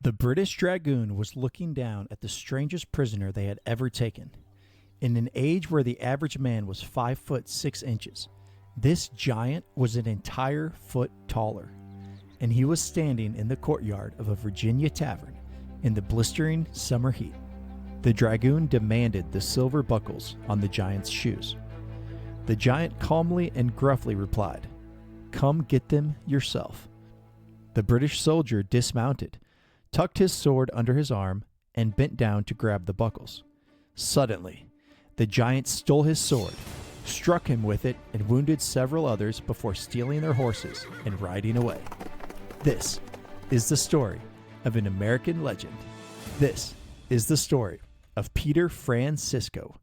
The British dragoon was looking down at the strangest prisoner they had ever taken. In an age where the average man was 5 foot 6 inches, this giant was an entire foot taller, and he was standing in the courtyard of a Virginia tavern in the blistering summer heat. The dragoon demanded the silver buckles on the giant's shoes. The giant calmly and gruffly replied, "Come get them yourself." The British soldier dismounted, tucked his sword under his arm, and bent down to grab the buckles. Suddenly, the giant stole his sword, struck him with it, and wounded several others before stealing their horses and riding away. This is the story of an American legend. This is the story of Peter Francisco.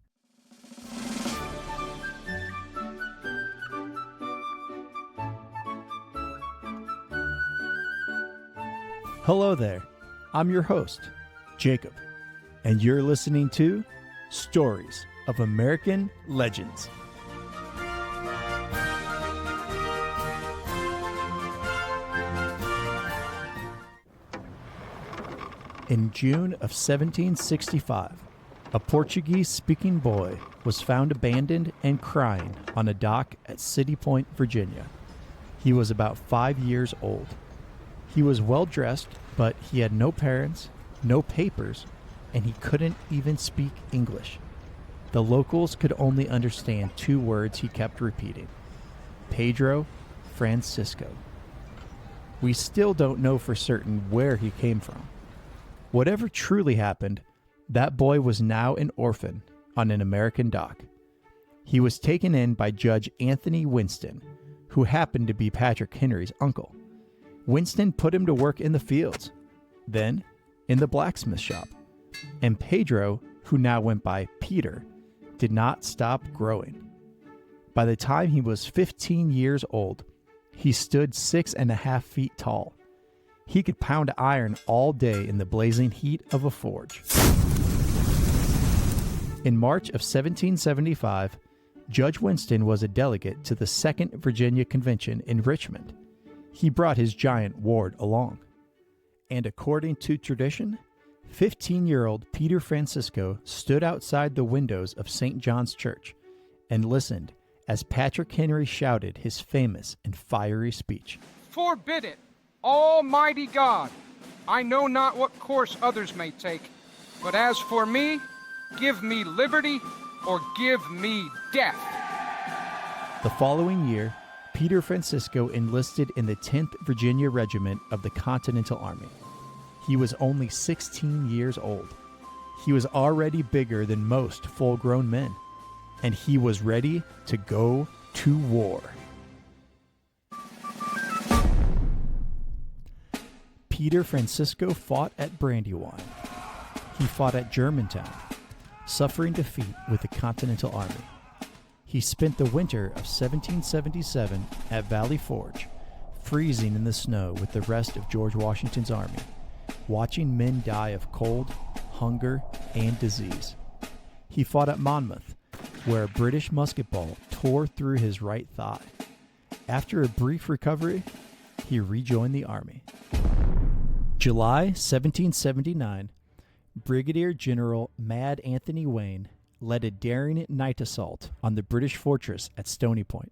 Hello there, I'm your host, Jacob, and you're listening to Stories of American Legends. In June of 1765, a Portuguese-speaking boy was found abandoned and crying on a dock at City Point, Virginia. He was about 5 years old. He was well-dressed, but he had no parents, no papers, and he couldn't even speak English. The locals could only understand 2 words he kept repeating: Pedro Francisco. We still don't know for certain where he came from. Whatever truly happened, that boy was now an orphan on an American dock. He was taken in by Judge Anthony Winston, who happened to be Patrick Henry's uncle. Winston put him to work in the fields, then in the blacksmith shop, and Pedro, who now went by Peter, did not stop growing. By the time he was 15 years old, he stood 6.5 feet tall. He could pound iron all day in the blazing heat of a forge. In March of 1775, Judge Winston was a delegate to the Second Virginia Convention in Richmond. He brought his giant ward along. And according to tradition, 15-year-old Peter Francisco stood outside the windows of St. John's Church and listened as Patrick Henry shouted his famous and fiery speech. "Forbid it, Almighty God! I know not what course others may take, but as for me, give me liberty or give me death." The following year, Peter Francisco enlisted in the 10th Virginia Regiment of the Continental Army. He was only 16 years old. He was already bigger than most full-grown men, and he was ready to go to war. Peter Francisco fought at Brandywine. He fought at Germantown, suffering defeat with the Continental Army. He spent the winter of 1777 at Valley Forge, freezing in the snow with the rest of George Washington's army, watching men die of cold, hunger, and disease. He fought at Monmouth, where a British musket ball tore through his right thigh. After a brief recovery, he rejoined the army. July 1779, Brigadier General Mad Anthony Wayne led a daring night assault on the British fortress at Stony Point.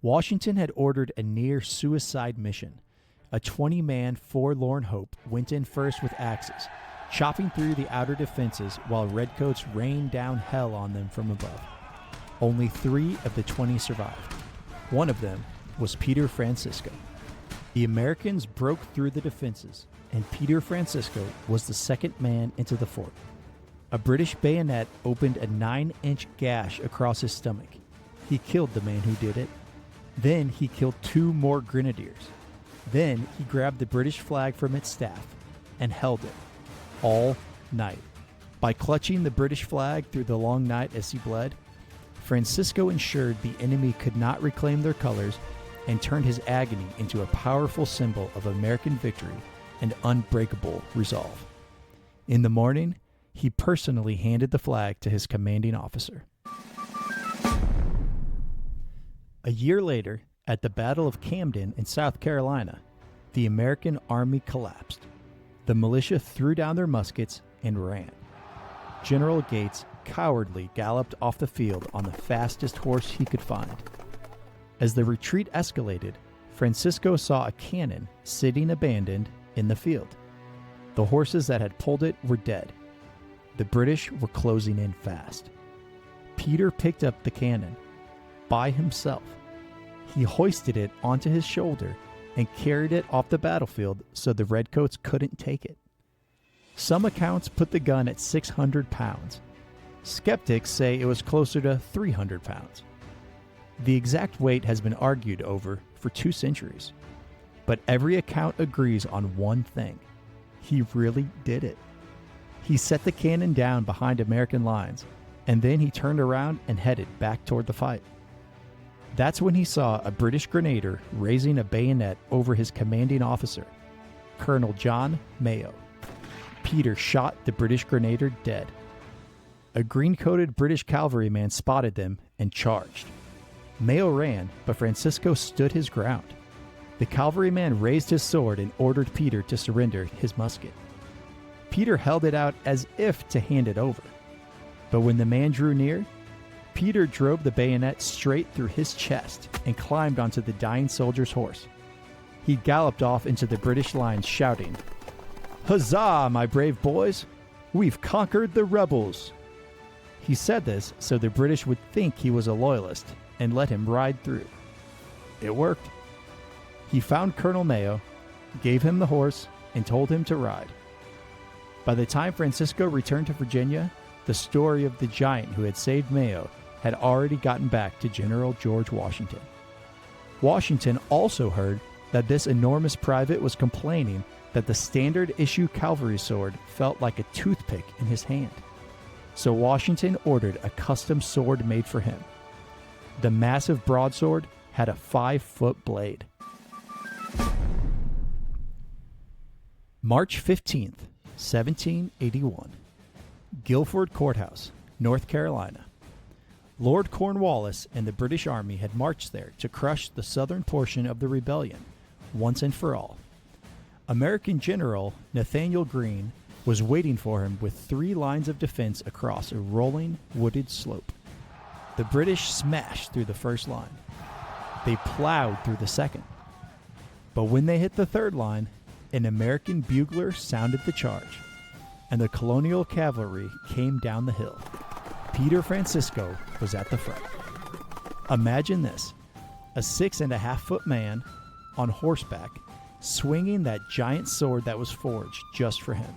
Washington had ordered a near-suicide mission. A 20-man forlorn hope went in first with axes, chopping through the outer defenses while redcoats rained down hell on them from above. Only 3 of the 20 survived. One of them was Peter Francisco. The Americans broke through the defenses, and Peter Francisco was the second man into the fort. A British bayonet opened a 9-inch gash across his stomach. He killed the man who did it. Then he killed 2 more grenadiers. Then he grabbed the British flag from its staff and held it all night. By clutching the British flag through the long night as he bled, Francisco ensured the enemy could not reclaim their colors and turned his agony into a powerful symbol of American victory and unbreakable resolve. In the morning, he personally handed the flag to his commanding officer. A year later, at the Battle of Camden in South Carolina, the American army collapsed. The militia threw down their muskets and ran. General Gates cowardly galloped off the field on the fastest horse he could find. As the retreat escalated, Francisco saw a cannon sitting abandoned in the field. The horses that had pulled it were dead. The British were closing in fast. Peter picked up the cannon by himself. He hoisted it onto his shoulder and carried it off the battlefield so the redcoats couldn't take it. Some accounts put the gun at 600 pounds. Skeptics say it was closer to 300 pounds. The exact weight has been argued over for 2 centuries, but every account agrees on one thing. He really did it. He set the cannon down behind American lines, and then he turned around and headed back toward the fight. That's when he saw a British grenadier raising a bayonet over his commanding officer, Colonel John Mayo. Peter shot the British grenadier dead. A green-coated British cavalryman spotted them and charged. Mayo ran, but Francisco stood his ground. The cavalryman raised his sword and ordered Peter to surrender his musket. Peter held it out as if to hand it over. But when the man drew near, Peter drove the bayonet straight through his chest and climbed onto the dying soldier's horse. He galloped off into the British lines shouting, "Huzzah, my brave boys! We've conquered the rebels!" He said this so the British would think he was a loyalist and let him ride through. It worked. He found Colonel Mayo, gave him the horse, and told him to ride. By the time Francisco returned to Virginia, the story of the giant who had saved Mayo had already gotten back to General George Washington. Washington also heard that this enormous private was complaining that the standard issue cavalry sword felt like a toothpick in his hand. So Washington ordered a custom sword made for him. The massive broadsword had a 5-foot blade. March 15th, 1781. Guilford Courthouse, North Carolina. Lord Cornwallis and the British Army had marched there to crush the southern portion of the rebellion, once and for all. American General Nathanael Greene was waiting for him with 3 lines of defense across a rolling, wooded slope. The British smashed through the first line. They plowed through the second. But when they hit the third line, an American bugler sounded the charge, and the colonial cavalry came down the hill. Peter Francisco was at the front. Imagine this, a 6.5-foot man on horseback swinging that giant sword that was forged just for him.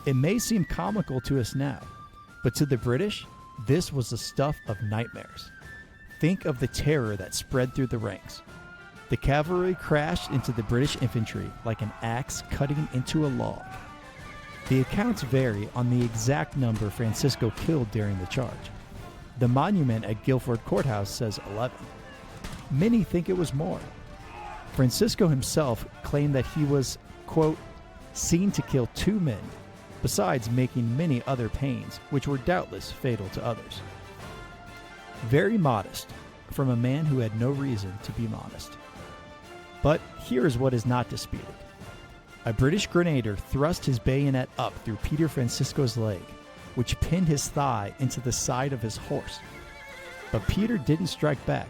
It may seem comical to us now, but to the British, this was the stuff of nightmares. Think of the terror that spread through the ranks. The cavalry crashed into the British infantry like an axe cutting into a log. The accounts vary on the exact number Francisco killed during the charge. The monument at Guilford Courthouse says 11. Many think it was more. Francisco himself claimed that he was, quote, seen to kill 2 men, besides making many other pains, which were doubtless fatal to others. Very modest, from a man who had no reason to be modest. But here is what is not disputed. A British grenadier thrust his bayonet up through Peter Francisco's leg, which pinned his thigh into the side of his horse. But Peter didn't strike back,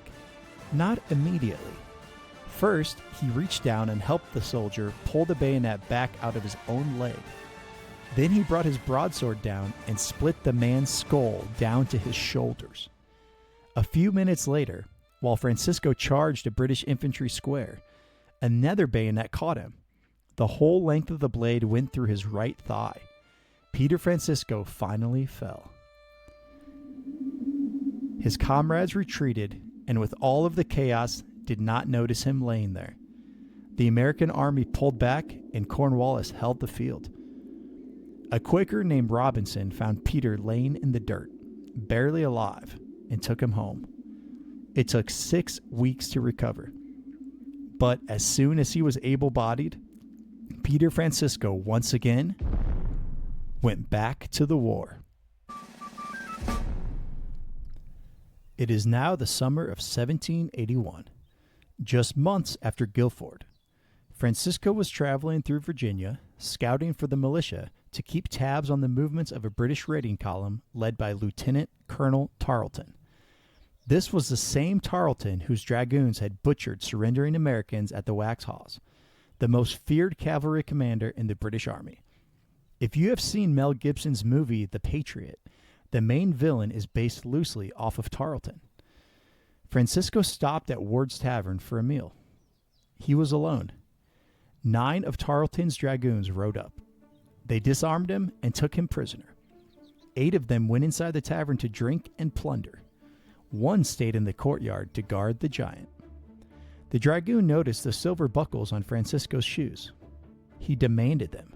not immediately. First, he reached down and helped the soldier pull the bayonet back out of his own leg. Then he brought his broadsword down and split the man's skull down to his shoulders. A few minutes later, while Francisco charged a British infantry square, another bayonet caught him. The whole length of the blade went through his right thigh. Peter Francisco finally fell. His comrades retreated, and with all of the chaos, did not notice him laying there. The American army pulled back, and Cornwallis held the field. A Quaker named Robinson found Peter laying in the dirt, barely alive, and took him home. It took 6 weeks to recover. But as soon as he was able-bodied, Peter Francisco once again went back to the war. It is now the summer of 1781, just months after Guilford. Francisco was traveling through Virginia, scouting for the militia to keep tabs on the movements of a British raiding column led by Lieutenant Colonel Tarleton. This was the same Tarleton whose dragoons had butchered surrendering Americans at the Waxhaws, the most feared cavalry commander in the British Army. If you have seen Mel Gibson's movie The Patriot, the main villain is based loosely off of Tarleton. Francisco stopped at Ward's Tavern for a meal. He was alone. 9 of Tarleton's dragoons rode up. They disarmed him and took him prisoner. 8 of them went inside the tavern to drink and plunder. 1 stayed in the courtyard to guard the giant. The dragoon noticed the silver buckles on Francisco's shoes. He demanded them.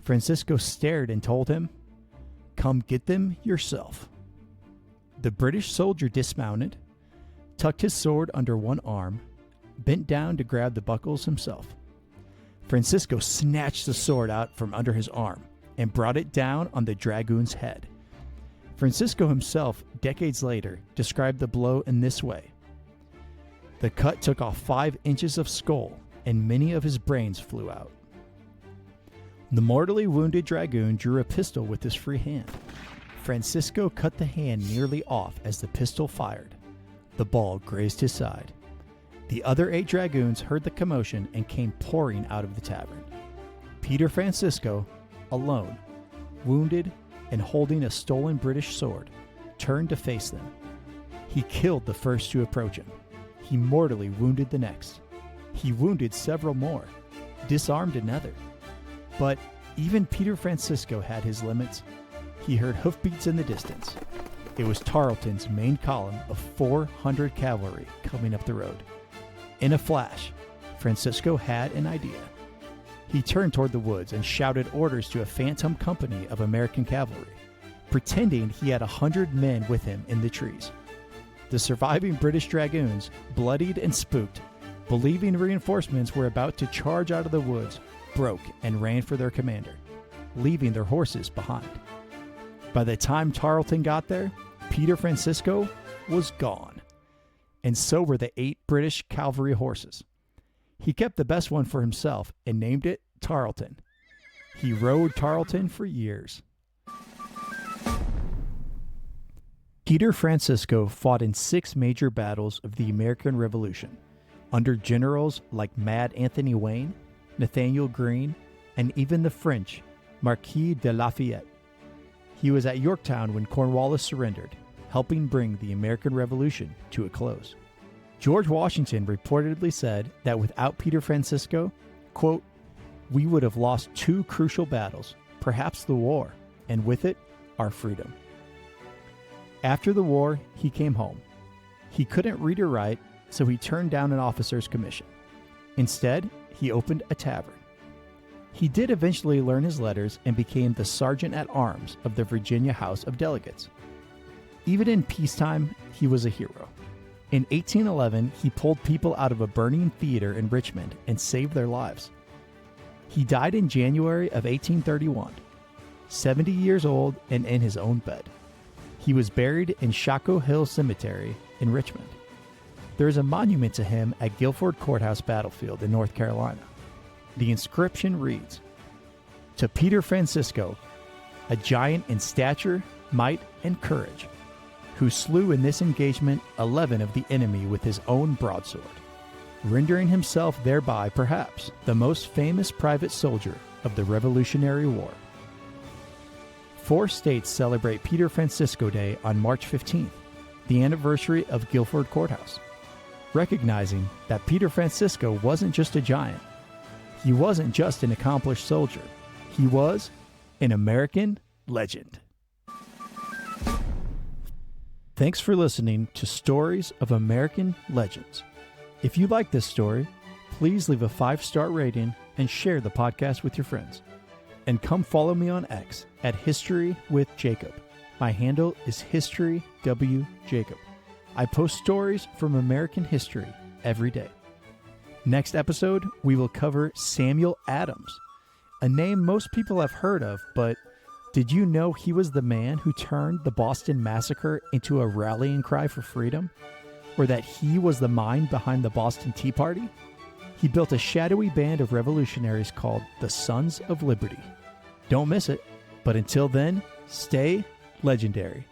Francisco stared and told him, "Come get them yourself." The British soldier dismounted, tucked his sword under one arm, bent down to grab the buckles himself. Francisco snatched the sword out from under his arm and brought it down on the dragoon's head. Francisco himself, decades later, described the blow in this way. The cut took off 5 inches of skull, and many of his brains flew out. The mortally wounded dragoon drew a pistol with his free hand. Francisco cut the hand nearly off as the pistol fired. The ball grazed his side. The other 8 dragoons heard the commotion and came pouring out of the tavern. Peter Francisco, alone, wounded and holding a stolen British sword, turned to face them. He killed the first to approach him. He mortally wounded the next. He wounded several more, disarmed another. But even Peter Francisco had his limits. He heard hoofbeats in the distance. It was Tarleton's main column of 400 cavalry coming up the road. In a flash, Francisco had an idea. He turned toward the woods and shouted orders to a phantom company of American cavalry, pretending he had 100 men with him in the trees. The surviving British dragoons, bloodied and spooked, believing reinforcements were about to charge out of the woods, broke and ran for their commander, leaving their horses behind. By the time Tarleton got there, Peter Francisco was gone, and so were the 8 British cavalry horses. He kept the best one for himself and named it Tarleton. He rode Tarleton for years. Peter Francisco fought in 6 major battles of the American Revolution, under generals like Mad Anthony Wayne, Nathanael Greene, and even the French Marquis de Lafayette. He was at Yorktown when Cornwallis surrendered, helping bring the American Revolution to a close. George Washington reportedly said that without Peter Francisco, quote, "we would have lost 2 crucial battles, perhaps the war, and with it, our freedom." After the war, he came home. He couldn't read or write, so he turned down an officer's commission. Instead, he opened a tavern. He did eventually learn his letters and became the Sergeant-at-Arms of the Virginia House of Delegates. Even in peacetime, he was a hero. In 1811, he pulled people out of a burning theater in Richmond and saved their lives. He died in January of 1831, 70 years old and in his own bed. He was buried in Shockoe Hill Cemetery in Richmond. There is a monument to him at Guilford Courthouse Battlefield in North Carolina. The inscription reads, "To Peter Francisco, a giant in stature, might, and courage, who slew in this engagement 11 of the enemy with his own broadsword, rendering himself thereby perhaps the most famous private soldier of the Revolutionary War." 4 states celebrate Peter Francisco Day on March 15th, the anniversary of Guilford Courthouse, recognizing that Peter Francisco wasn't just a giant. He wasn't just an accomplished soldier. He was an American legend. Thanks for listening to Stories of American Legends. If you like this story, please leave a 5-star rating and share the podcast with your friends. And come follow me on X at History with Jacob. My handle is HistoryWJacob. I post stories from American history every day. Next episode, we will cover Samuel Adams, a name most people have heard of, but did you know he was the man who turned the Boston Massacre into a rallying cry for freedom? Or that he was the mind behind the Boston Tea Party? He built a shadowy band of revolutionaries called the Sons of Liberty. Don't miss it, but until then, stay legendary.